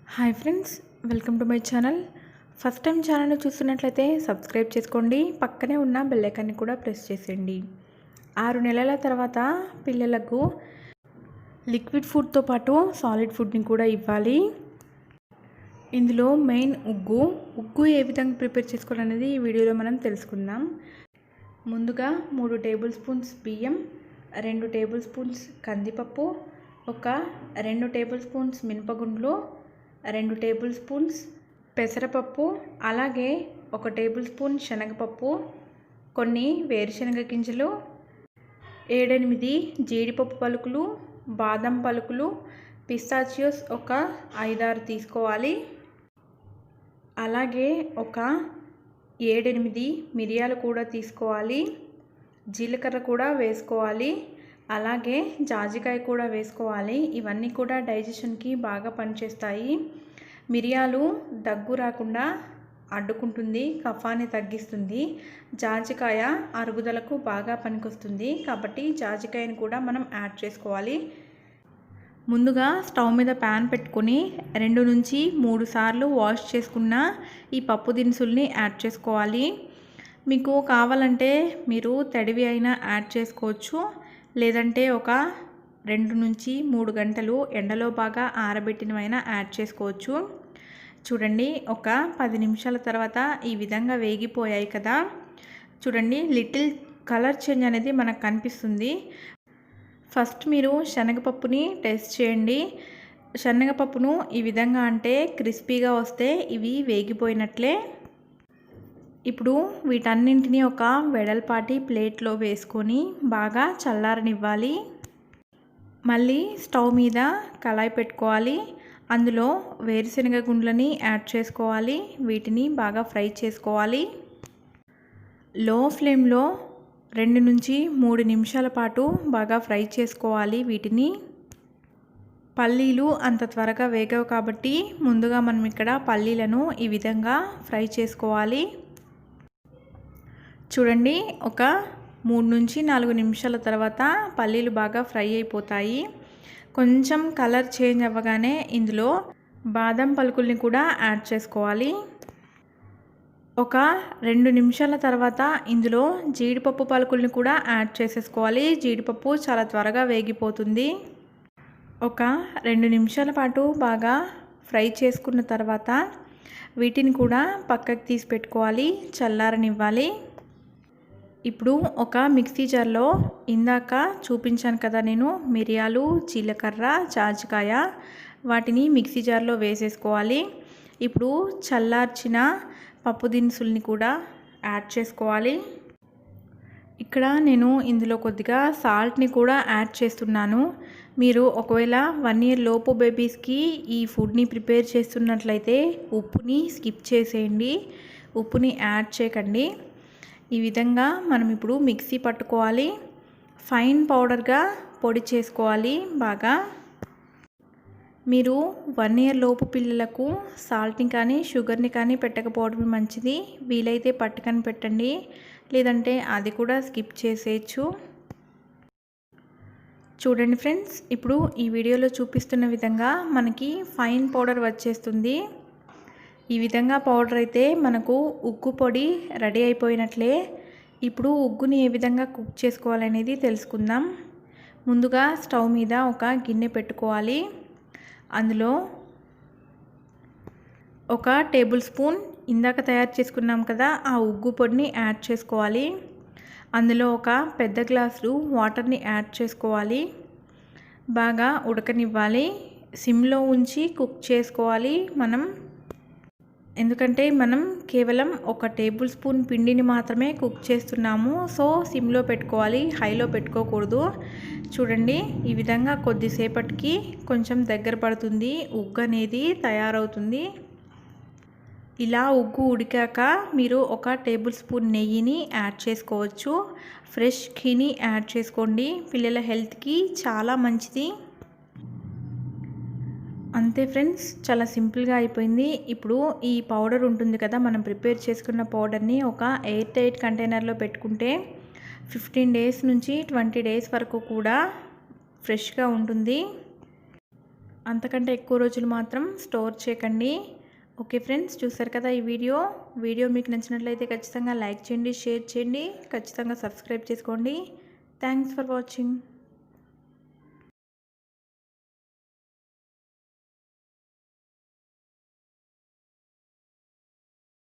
Hi friends, welcome to my channel. First time ఛానల్ని చూస్తున్నట్లయితే subscribe చేసుకోండి. పక్కనే ఉన్న బెల్ ఐకాన్ని కూడా ప్రెస్ చేసేయండి. 6 నెలల తర్వాత పిల్లలకు లిక్విడ్ ఫుడ్తో పాటు సాలిడ్ ఫుడ్ని కూడా ఇవ్వాలి. ఇందులో మెయిన్ ఉగ్గు ఏ విధంగా ప్రిపేర్ చేసుకోవాలనేది ఈ వీడియోలో మనం తెలుసుకుందాం. ముందుగా 3 టేబుల్ స్పూన్స్ బియ్యం, 2 టేబుల్ స్పూన్స్ కందిపప్పు, ఒక 2 టేబుల్ స్పూన్స్ మినపగుండ్లు, 2 టేబుల్ స్పూన్స్ పెసరపప్పు, అలాగే 1 టేబుల్ స్పూన్ శనగపప్పు, కొన్ని వేరుశనగ గింజలు, 7-8 జీడిపప్పు పలుకులు, బాదం పలుకులు, పిస్తాచియోస్ ఒక 5-6 తీసుకోవాలి. అలాగే ఒక 7-8 మిరియాలు కూడా తీసుకోవాలి. జీలకర్ర కూడా వేసుకోవాలి. అలాగే జాజికాయ కూడా వేసుకోవాలి. ఇవన్నీ కూడా డైజెషన్కి బాగా పనిచేస్తాయి. మిరియాలు దగ్గు రాకుండా అడ్డుకుంటుంది, కఫాన్ని తగ్గిస్తుంది. జాజికాయ అరుగుదలకు బాగా పనికొస్తుంది కాబట్టి జాజికాయని కూడా మనం యాడ్ చేసుకోవాలి. ముందుగా స్టవ్ మీద ప్యాన్ పెట్టుకొని 2 నుంచి 3 సార్లు వాష్ చేసుకున్న ఈ పప్పు దినుసుల్ని యాడ్ చేసుకోవాలి. మీకు కావాలంటే మీరు తడివి అయినా యాడ్ చేసుకోవచ్చు, లేదంటే ఒక 2 నుంచి 3 గంటలు ఎండలో బాగా ఆరబెట్టినవైనా యాడ్ చేసుకోవచ్చు. చూడండి, ఒక 10 నిమిషాల తర్వాత ఈ విధంగా వేగిపోయాయి కదా. చూడండి, లిటిల్ కలర్ చేంజ్ అనేది మనకు కనిపిస్తుంది. ఫస్ట్ మీరు శనగపప్పుని టేస్ట్ చేయండి. శనగపప్పును ఈ విధంగా అంటే క్రిస్పీగా వస్తే ఇవి వేగిపోయినట్లే. ఇప్పుడు వీటన్నింటినీ ఒక వెడల్పాటి ప్లేట్లో వేసుకొని బాగా చల్లారనివ్వాలి. మళ్ళీ స్టవ్ మీద కళాయి పెట్టుకోవాలి. అందులో వేరుశనగ గుండ్లని యాడ్ చేసుకోవాలి. వీటిని బాగా ఫ్రై చేసుకోవాలి. లో ఫ్లేమ్లో 2 నుంచి 3 నిమిషాల పాటు బాగా ఫ్రై చేసుకోవాలి. వీటిని పల్లీలు అంత త్వరగా వేగవు కాబట్టి ముందుగా మనం ఇక్కడ పల్లీలను ఈ విధంగా ఫ్రై చేసుకోవాలి. చూడండి, ఒక 3 నుంచి 4 నిమిషాల తర్వాత పల్లీలు బాగా ఫ్రై అయిపోతాయి. కొంచెం కలర్ చేంజ్ అవ్వగానే ఇందులో బాదం పలుకుల్ని కూడా యాడ్ చేసుకోవాలి. ఒక 2 నిమిషాల తర్వాత ఇందులో జీడిపప్పు పలుకుల్ని కూడా యాడ్ చేసేసుకోవాలి. జీడిపప్పు చాలా త్వరగా వేగిపోతుంది. ఒక 2 నిమిషాల పాటు బాగా ఫ్రై చేసుకున్న తర్వాత వీటిని కూడా పక్కకు తీసి పెట్టుకోవాలి, చల్లారనివ్వాలి. ఇప్పుడు ఒక మిక్సీ జార్లో ఇందాక చూపించాను కదా నేను మిరియాలు, జీలకర్ర, జాజికాయ, వాటిని మిక్సీ జార్లో వేసేసుకోవాలి. ఇప్పుడు చల్లార్చిన పప్పు దినుసుల్ని కూడా యాడ్ చేసుకోవాలి. ఇక్కడ నేను ఇందులో కొద్దిగా సాల్ట్ని కూడా యాడ్ చేస్తున్నాను. మీరు ఒకవేళ 1 ఇయర్ లోపు బేబీస్కి ఈ ఫుడ్ని ప్రిపేర్ చేస్తున్నట్లయితే ఉప్పుని స్కిప్ చేసేయండి, ఉప్పుని యాడ్ చేయకండి. ఈ విధంగా మనం ఇప్పుడు మిక్సీ పట్టుకోవాలి. ఫైన్ పౌడర్గా పొడి చేసుకోవాలి బాగా. మీరు 1 ఇయర్ లోపు పిల్లలకు సాల్ట్ని కానీ షుగర్ని కానీ పెట్టకపోవడం మంచిది. వీలైతే పట్టుకొని పెట్టండి, లేదంటే అది కూడా స్కిప్ చేసేయచ్చు. చూడండి ఫ్రెండ్స్, ఇప్పుడు ఈ వీడియోలో చూపిస్తున్న విధంగా మనకి ఫైన్ పౌడర్ వచ్చేస్తుంది. ఈ విధంగా పౌడర్ అయితే మనకు ఉగ్గు పొడి రెడీ అయిపోయినట్లే. ఇప్పుడు ఉగ్గుని ఏ విధంగా కుక్ చేసుకోవాలనేది తెలుసుకుందాం. ముందుగా స్టవ్ మీద ఒక గిన్నె పెట్టుకోవాలి. అందులో ఒక టేబుల్ స్పూన్ ఇందాక తయారు చేసుకున్నాం కదా ఆ ఉగ్గు పొడిని యాడ్ చేసుకోవాలి. అందులో ఒక పెద్ద గ్లాసు వాటర్ని యాడ్ చేసుకోవాలి. బాగా ఉడకనివ్వాలి. సిమ్లో ఉంచి కుక్ చేసుకోవాలి మనం, ఎందుకంటే మనం కేవలం 1 టేబుల్ స్పూన్ పిండిని మాత్రమే కుక్ చేస్తున్నాము. సో సిమ్లో పెట్టుకోవాలి, హైలో పెట్టుకోకూడదు. చూడండి, ఈ విధంగా కొద్దిసేపటికి కొంచెం దగ్గర పడుతుంది, ఉగ్గు అనేది తయారవుతుంది. ఇలా ఉగ్గు ఉడికాక మీరు 1 టేబుల్ స్పూన్ నెయ్యిని యాడ్ చేసుకోవచ్చు. ఫ్రెష్ ఘీని యాడ్ చేసుకోండి, పిల్లల హెల్త్కి చాలా మంచిది. అంతే ఫ్రెండ్స్, చాలా సింపుల్గా అయిపోయింది. ఇప్పుడు ఈ పౌడర్ ఉంటుంది కదా, మనం ప్రిపేర్ చేసుకున్న పౌడర్ని ఒక ఎయిర్ టైట్ కంటైనర్లో పెట్టుకుంటే 15 డేస్ నుంచి 20 డేస్ వరకు కూడా ఫ్రెష్గా ఉంటుంది. అంతకంటే ఎక్కువ రోజులు మాత్రం స్టోర్ చేయకండి. ఓకే ఫ్రెండ్స్, చూసారు కదా ఈ వీడియో మీకు నచ్చినట్లయితే ఖచ్చితంగా లైక్ చేయండి, షేర్ చేయండి, ఖచ్చితంగా సబ్స్క్రైబ్ చేసుకోండి. Thanks for watching.